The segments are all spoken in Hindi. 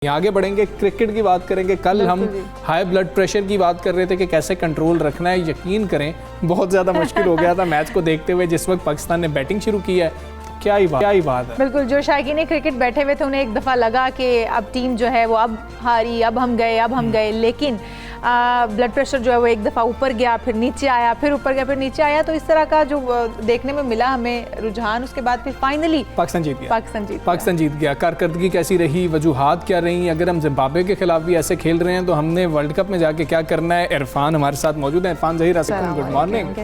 आगे बढ़ेंगे, क्रिकेट की बात करेंगे। कल हम हाई ब्लड प्रेशर की बात कर रहे थे कि कैसे कंट्रोल रखना है। यकीन करें बहुत ज़्यादा मुश्किल हो गया था मैच को देखते हुए। जिस वक्त पाकिस्तान ने बैटिंग शुरू की है तो क्या ही बात है। बिल्कुल, जो शायकीन क्रिकेट बैठे हुए थे उन्हें एक दफ़ा लगा कि अब टीम जो है वो अब हारी, अब हम गए, लेकिन ब्लड प्रेशर जो है वो एक दफ़ा ऊपर गया, फिर नीचे आया, फिर ऊपर गया, फिर नीचे आया। तो इस तरह का जो देखने में मिला हमें रुझान, उसके बाद फिर फाइनली पाकिस्तान जीत गया। कारकर्दगी कैसी रही, वजूहात क्या रही? अगर हम जिम्बाब्वे के खिलाफ भी ऐसे खेल रहे हैं तो हमने वर्ल्ड कप में जाके क्या करना है? इरफान हमारे साथ मौजूद है। Irfan Zaheer, good morning.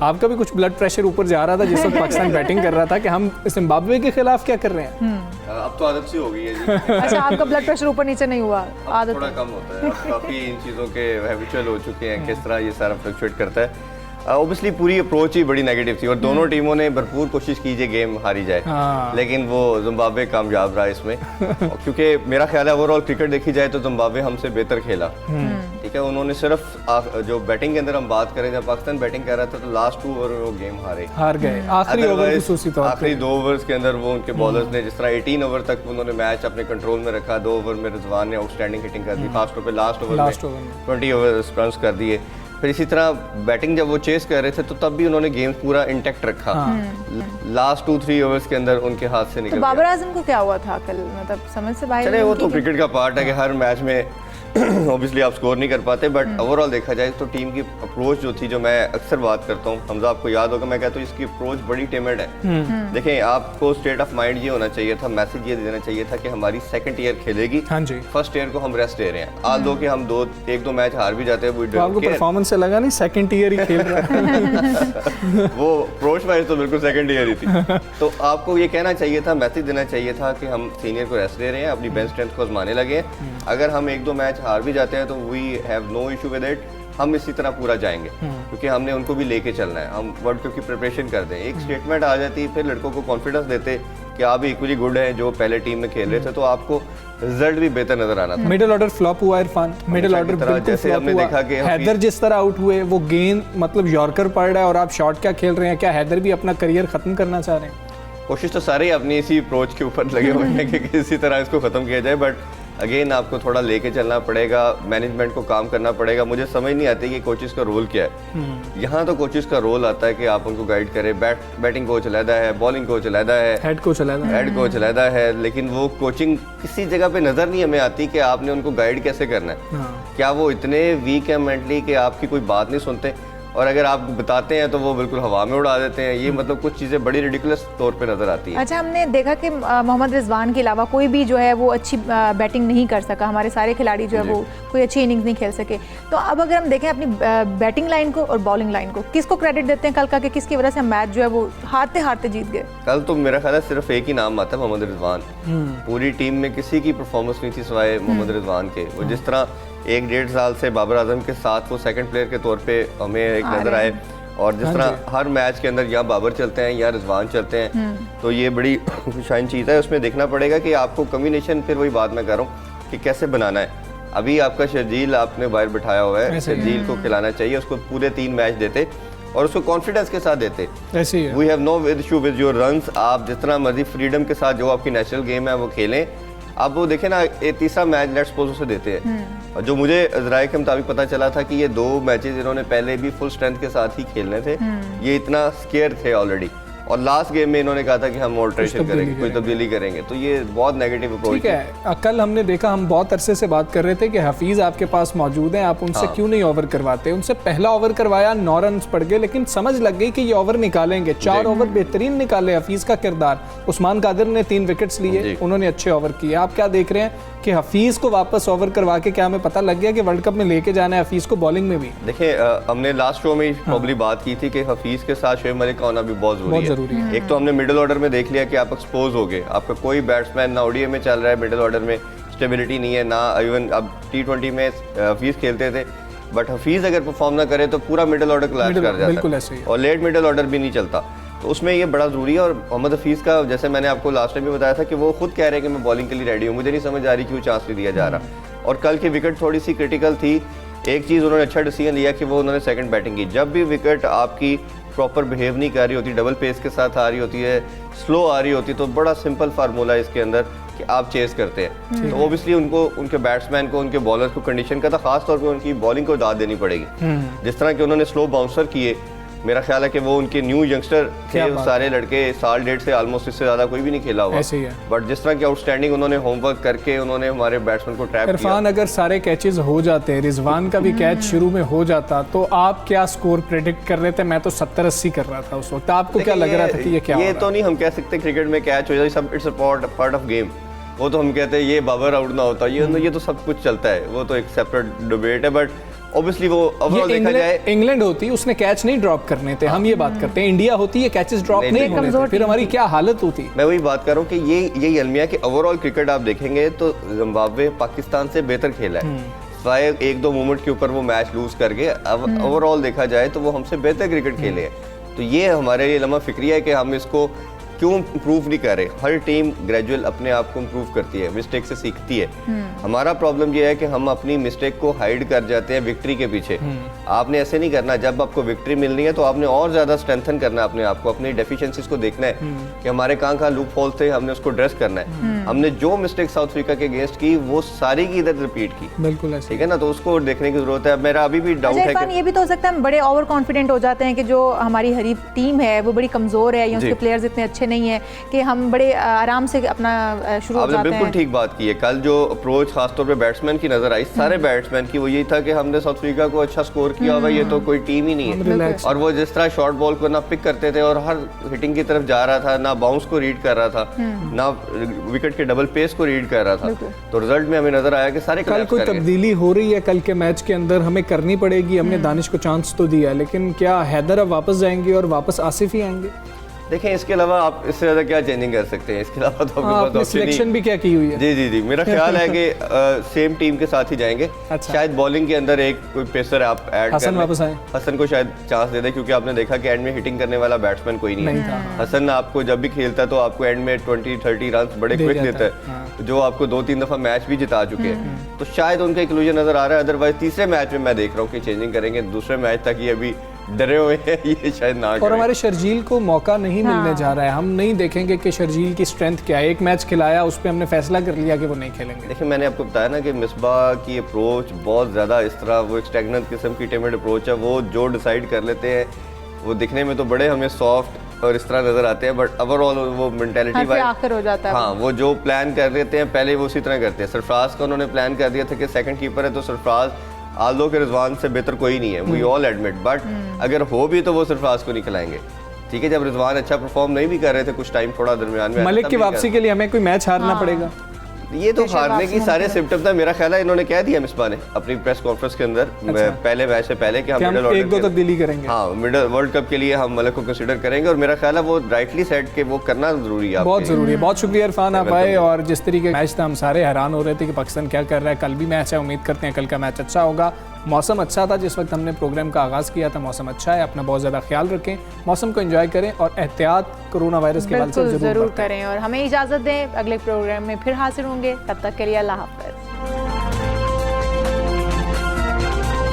आपका भी कुछ ब्लड प्रेशर ऊपर जा रहा था जिस वक्त पाकिस्तान बैटिंग कर रहा था कि हम जिम्बाब्वे के खिलाफ क्या कर रहे हैं? अब तो आदत सी हो गई है जी। अच्छा, आपका ब्लड प्रेशर ऊपर नीचे नहीं हुआ? आदत थोड़ा कम होता है, काफ़ी इन चीज़ों के हैबिचुअल हो चुके हैं किस तरह ये सारा फ्लक्चुएट करता है। ऑब्वियसली पूरी अप्रोच ही बड़ी नेगेटिव थी और दोनों टीमों ने भरपूर कोशिश की है गेम हारी जाए, लेकिन वो जिम्बाब्वे कामयाब रहा इसमें। क्योंकि मेरा ख्याल है ओवरऑल क्रिकेट देखी जाए तो जिम्बाब्वे हमसे बेहतर खेला। ठीक है, उन्होंने सिर्फ जो बैटिंग के अंदर हम बात करें, जब पाकिस्तान बैटिंग कर रहा था तो लास्ट 2 ओवर में वो गेम हार गए। आखिरी 2 ओवर्स के अंदर वो उनके बॉलर्स ने जिस तरह 18 ओवर तक उन्होंने मैच अपने कंट्रोल में रखा। 2 ओवर में रिजवान ने आउटस्टैंडिंग हिटिंग कर दी, खासतौर पे लास्ट ओवर में 20 ओवर रन कर दिए। फिर इसी तरह बैटिंग जब वो चेस कर रहे थे तो तब भी उन्होंने गेम पूरा इंटैक्ट रखा। लास्ट 2-3 ओवर्स के अंदर उनके हाथ से निकल गया। बाबर आजम को क्या हुआ था कल? मतलब समझ से बाहर। चले, वो तो क्रिकेट का पार्ट है कि हर मैच में ऑब्वियसली आप स्कोर नहीं कर पाते, बट ओवरऑल देखा जाए तो टीम की अप्रोच जो थी, जो मैं अक्सर बात करता हूँ, हमजा आपको याद होगा, मैं कहता हूँ इसकी अप्रोच बड़ी टिमिड है। देखें, आपको स्टेट ऑफ माइंड ये होना चाहिए था, मैसेज ये देना चाहिए था कि हमारी सेकंड ईयर खेलेगी, फर्स्ट ईयर को हम रेस्ट दे रहे हैं। आज दो कि हम 1-2 मैच हार भी जाते हैं, आपको परफॉर्मेंस से लगा नहीं सेकंड ईयर ही खेल रहा है? वो अप्रोच वाइज तो बिल्कुल सेकंड ईयर ही थी। तो आपको ये कहना चाहिए था, मैसेज देना चाहिए था कि हम सीनियर को रेस्ट दे रहे हैं, अपनी बेंच स्ट्रेंथ को आजमाने लगे। अगर हम 1-2 मैच हार भी जाते हैं तो we have no issue with it, हम इसी तरह पूरा जाएंगे, क्योंकि हमने उनको भी लेके चलना है। हम वर्ल्ड कप की प्रिपरेशन कर दें, एक स्टेटमेंट आ जाती, फिर लड़कों को कॉन्फिडेंस देते कि आप भी इक्वली गुड हैं जो पहले टीम में खेल रहे थे, तो आपको रिजल्ट भी बेहतर नजर आना था। मिडिल ऑर्डर फ्लॉप हुआ इरफान, मिडिल ऑर्डर बिल्कुल जैसे हमने देखा कि हैदर जिस तरह आउट हुए, वो गेंद मतलब यॉर्कर पड़ रहा है और आप शॉट क्या खेल रहे हैं? क्या हैदर भी अपना करियर खत्म करना चाह रहे हैं? कोशिश तो सारे अपनी इसी अप्रोच के ऊपर लगे हुए हैं कि किसी तरह इसको खत्म किया जाए, बट अगेन आपको थोड़ा लेके चलना पड़ेगा, मैनेजमेंट को काम करना पड़ेगा। मुझे समझ नहीं आती कि कोचेस का रोल क्या है। यहाँ तो कोचेस का रोल आता है कि आप उनको गाइड करें। बैटिंग कोच अलहदा है, बॉलिंग कोच अलहदा है, हेड कोच अलहदा है, लेकिन वो कोचिंग किसी जगह पे नजर नहीं हमें आती कि आपने उनको गाइड कैसे करना है। क्या वो इतने वीक है मेंटली कि आपकी कोई बात नहीं सुनते, और अगर आप बताते हैं तो वो बिल्कुल हवा में उड़ा देते हैं। ये मतलब कुछ चीज़ें बड़ी रिडिकुलस तौर पे नजर आती है। अच्छा, हमने देखा कि मोहम्मद रिजवान के अलावा कोई भी जो है वो अच्छी बैटिंग नहीं कर सका। हमारे सारे खिलाड़ी जो है वो कोई अच्छी इनिंग्स नहीं खेल सके। तो अब अगर हम देखें अपनी बैटिंग लाइन को और बॉलिंग लाइन को, किसको क्रेडिट देते हैं कल का कि किसकी वजह से हम मैच जो है वो हारते हारते जीत गए? कल तो मेरा ख्याल है सिर्फ एक ही नाम आता है, मोहम्मद रिजवान। पूरी टीम में किसी की परफॉर्मेंस नहीं थी सिवाय मोहम्मद रिजवान के। वो जिस तरह 1-1.5 साल से बाबर आजम के साथ वो सेकंड प्लेयर के तौर पे हमें एक नजर आए, और जिस तरह हर मैच के अंदर या बाबर चलते हैं या रिजवान चलते हैं, तो ये बड़ी शाइन चीज़ है। उसमें देखना पड़ेगा कि आपको कम्बिनेशन, फिर वही बात मैं कर रहा हूँ कि कैसे बनाना है। अभी आपका शर्जील आपने बाहर बिठाया हुआ है, शर्जील को खिलाना चाहिए, उसको पूरे 3 मैच देते और उसको कॉन्फिडेंस के साथ देते। We have no issue with your runs, आप जितना मर्जी फ्रीडम के साथ जो आपकी नेशनल गेम है वो खेलें। अब वो देखें ना, ये तीसरा मैच लेट्स सपोज उसे देते हैं, और जो मुझे ज़राए के मुताबिक पता चला था कि ये 2 मैचेस इन्होंने पहले भी फुल स्ट्रेंथ के साथ ही खेलने थे। ये इतना स्केयर थे ऑलरेडी, और लास्ट गेम में इन्होंने कहा था कि हम ऑल्ट्रेशन करेंगे, कोई तब्दीली करेंगे। तो ये बहुत नेगेटिव अप्रोच ठीक है। कल हमने देखा, हम बहुत अरसे से बात कर रहे थे कि हफीज़ आपके पास मौजूद हैं, आप उनसे क्यों नहीं ओवर करवाते? उनसे पहला ओवर करवाया, 9 रन पड़ गए, लेकिन समझ लग गई कि ये ओवर निकालेंगे। 4 ओवर बेहतरीन निकाले हफीज़ का किरदार। उस्मान कादिर ने 3 विकेट्स लिए, उन्होंने अच्छे ओवर किए। आप क्या देख रहे हैं कि हफीज़ को वापस ओवर करवा के क्या हमें पता लग गया कि वर्ल्ड कप में लेके जाना है हफीज़ को बॉलिंग में भी? देखिए, हमने लास्ट शो में प्रॉब्ली बात की थी कि हफीज़ के साथ शोएब मलिक का होना भी बहुत ज़रूरी है। एक तो हमने मिडिल ऑर्डर में देख लिया कि आप एक्सपोज हो गए, आपका कोई बैट्समैन ना ओडीआई में चल रहा है, मिडिल ऑर्डर में स्टेबिलिटी नहीं है, ना इवन अब T20 में हफीज़ खेलते थे, बट हफीज़ अगर परफॉर्म ना करे तो पूरा मिडिल ऑर्डर क्लैश कर जाता है, और लेट मिडिल ऑर्डर भी नहीं चलता। तो उसमें ये बड़ा ज़रूरी है। और मोहम्मद हफीज़ का, जैसे मैंने आपको लास्ट टाइम भी बताया था कि वो खुद कह रहे हैं कि मैं बॉलिंग के लिए रेडी हूँ, मुझे नहीं समझ आ रही क्यों चांस नहीं दिया जा रहा। और कल की विकेट थोड़ी सी क्रिटिकल थी। एक चीज़ उन्होंने अच्छा डिसीजन लिया कि वो उन्होंने सेकंड बैटिंग की। जब भी विकेट आपकी प्रॉपर बिहेव नहीं कर रही होती, डबल पेस के साथ आ रही होती है, स्लो आ रही होती है, तो बड़ा सिंपल फार्मूला है इसके अंदर कि आप चेस करते हैं। तो ओबियसली उनको, उनके बैट्समैन को, उनके बॉलर को कंडीशन का था, खास तौर पे उनकी बॉलिंग को दाद देनी पड़ेगी। जिस तरह के उन्होंने स्लो बाउंसर किए, मेरा ख्याल है कि वो उनके न्यू यंगस्टर थे, सारे लड़के साल डेढ़ से ऑलमोस्ट, इससे ज़्यादा कोई भी नहीं खेला हुआ, ऐसे ही है। बट जिस तरह की आउटस्टैंडिंग उन्होंने होमवर्क करके उन्होंने हमारे बैट्समैन को ट्रैप किया। इरफान, अगर सारे कैचेस हो जाते, रिजवान का भी कैच शुरू में हो जाता, तो आप क्या स्कोर प्रेडिक्ट कर रहे थे? मैं तो 70-80 कर रहा था उस वक्त। आपको क्या लग रहा था कि ये क्या ये तो नहीं हम कह सकते क्रिकेट में कैच हो जाए, सब it's a part of game. वो तो हम कहते हैं ये बाबर आउट ना होता, ये तो सब कुछ चलता है, वो तो एक सेपरेट डिबेट है। बट ऑब्वियसली वो ओवरऑल देखा जाए, इंग्लैंड होती उसने कैच नहीं ड्रॉप करने थे, हम ये बात करते हैं। इंडिया होती है कैचेस ड्रॉप नहीं होने थे, फिर हमारी क्या हालत होती। मैं वही बात कर रहा हूँ कि यही अलमिया कि ओवरऑल क्रिकेट आप देखेंगे तो जिम्बाब्वे पाकिस्तान से बेहतर खेला है, सिवाय एक दो मोमेंट के ऊपर वो मैच लूज कर गए। अब ओवरऑल देखा जाए तो वो हमसे बेहतर क्रिकेट खेले हैं। तो ये हमारे लिए लम्हा फिक्रिया है कि हम इसको क्यों इम्प्रूव नहीं कर रहे। हर टीम ग्रेजुअल अपने आप को इम्प्रूव करती है, मिस्टेक से सीखती है। हमारा प्रॉब्लम ये है कि हम अपनी मिस्टेक को हाइड कर जाते हैं विक्ट्री के पीछे। आपने ऐसे नहीं करना, जब आपको विक्ट्री मिलनी है तो आपने और ज्यादा स्ट्रेंथन करना है अपने आप को, अपनी डेफिशिएंसीज को देखना है कि हमारे कहाँ लूप होल थे, हमने उसको ड्रेस करना है। हमने जो मिस्टेक साउथ अफ्रीका के अगेंस्ट की वो सारी की इधर रिपीट की, बिल्कुल ऐसे, ठीक है ना, तो उसको देखने की जरूरत है। मेरा अभी भी डाउट है कि ये भी तो हो सकता है हम बड़े ओवर कॉन्फिडेंट हो जाते हैं कि जो हमारी हरीफ टीम है वो बड़ी कमजोर है या उसके प्लेयर्स इतने अच्छे नहीं है कि हम बड़े आराम से अपना शुरू हो जाते हैं। बिल्कुल ठीक बात की है। कल जो अप्रोच खासतौर पे बैट्समैन की नजर आई, सारे बैट्समैन की, वो यही था कि हमने साउथ अफ्रीका को अच्छा स्कोर किया हुआ, ये तो कोई टीम ही नहीं है। और वो जिस तरह शॉर्ट बॉल को ना पिक करते थे और हर हिटिंग की तरफ जा रहा था, ना बाउंस को रीड कर रहा था, ना विकेट के डबल पेस को रीड कर रहा था, तो रिजल्ट में हमें नजर आया कि सारे कल कोई तब्दीली हो रही है कल के मैच के अंदर, हमें करनी पड़ेगी। हमने दानिश को चांस तो दिया, लेकिन क्या हैदर अब वापस जाएंगे और वापस आसिफ ही आएंगे? देखें, इसके अलावा आप इससे ज्यादा क्या चेंजिंग कर सकते हैं? इसके अलावा तो आपने सिलेक्शन भी क्या की हुई है? जी मेरा ख्याल है कि सेम टीम के साथ ही जाएंगे। अच्छा। शायद बॉलिंग के अंदर एक कोई पेसर आप ऐड हसन वापस आए, हसन को शायद चांस दे दे, क्योंकि आपने देखा कि एंड में हिटिंग करने वाला बैट्समैन कोई नहीं है। हसन आपको जब भी खेलता है तो आपको एंड में 20-30 रन बड़े क्विक देता है, जो आपको 2-3 दफा मैच भी जिता चुके हैं। तो शायद उनका इंक्लूजन नजर आ रहा है। अदरवाइज तीसरे मैच में मैं देख रहा हूँ कि चेंजिंग करेंगे, दूसरे मैच तक ये अभी डरे हुए हैं, ये शायद ना करें। और हमारे शर्जील को मौका नहीं मिलने जा रहा है। हम नहीं देखेंगे कि शर्जील की स्ट्रेंथ क्या है। एक मैच खिलाया, उस पर हमने फैसला कर लिया कि वो नहीं खेलेंगे। देखिए, मैंने आपको बताया ना कि मिसबाह की अप्रोच बहुत ज़्यादा इस तरह, वो एक स्टैग्नेंट किस्म की टीमेड अप्रोच है। वो जो डिसाइड कर लेते हैं, वो दिखने में तो बड़े हमें सॉफ्ट और इस तरह नजर आते हैं, बट ओवरऑल वो मेंटालिटी वाइज आखिर हो जाता है। हाँ, वो जो प्लान कर लेते हैं पहले वो उसी तरह करते हैं। सरफराज का उन्होंने प्लान कर दिया था कि सेकंड कीपर है, तो सरफराज आल्दो के रिजवान से बेहतर कोई नहीं है, वी ऑल एडमिट, बट अगर हो भी तो वो सरफराज को नहीं खिलाएंगे। ठीक है, जब रिजवान अच्छा परफॉर्म नहीं भी कर रहे थे कुछ टाइम, थोड़ा दरमियान में, मलिक की वापसी के लिए हमें कोई मैच हारना पड़ेगा। ये तो हारने की सारे सिम्टम था। मेरा ख्याल है इन्होंने कह दिया मिसबा ने अपनी प्रेस कॉन्फ्रेंस के अंदर, पहले मैच से पहले कि हम मिडिल ऑर्डर 1-2 तब्दीली करेंगे। हाँ, मिडिल वर्ल्ड कप के लिए हम मलिक को कंसीडर करेंगे, और मेरा ख्याल है वो राइटली सेट के वो करना जरूरी है, बहुत जरूरी है। बहुत शुक्रिया इरफान, आप आए। और जिस तरीके का मैच था, हम सारे हैरान हो रहे थे कि पाकिस्तान क्या कर रहा है। कल भी मैच है, उम्मीद करते हैं कल का मैच अच्छा होगा। मौसम अच्छा था जिस वक्त हमने प्रोग्राम का आगाज़ किया था, मौसम अच्छा है। अपना बहुत ज़्यादा ख्याल रखें, मौसम को एंजॉय करें और एहतियात कोरोना वायरस के हवाले से ज़रूर करें। और हमें इजाज़त दें, अगले प्रोग्राम में फिर हाजिर होंगे, तब तक के लिए अल्लाह हाफ़िज़।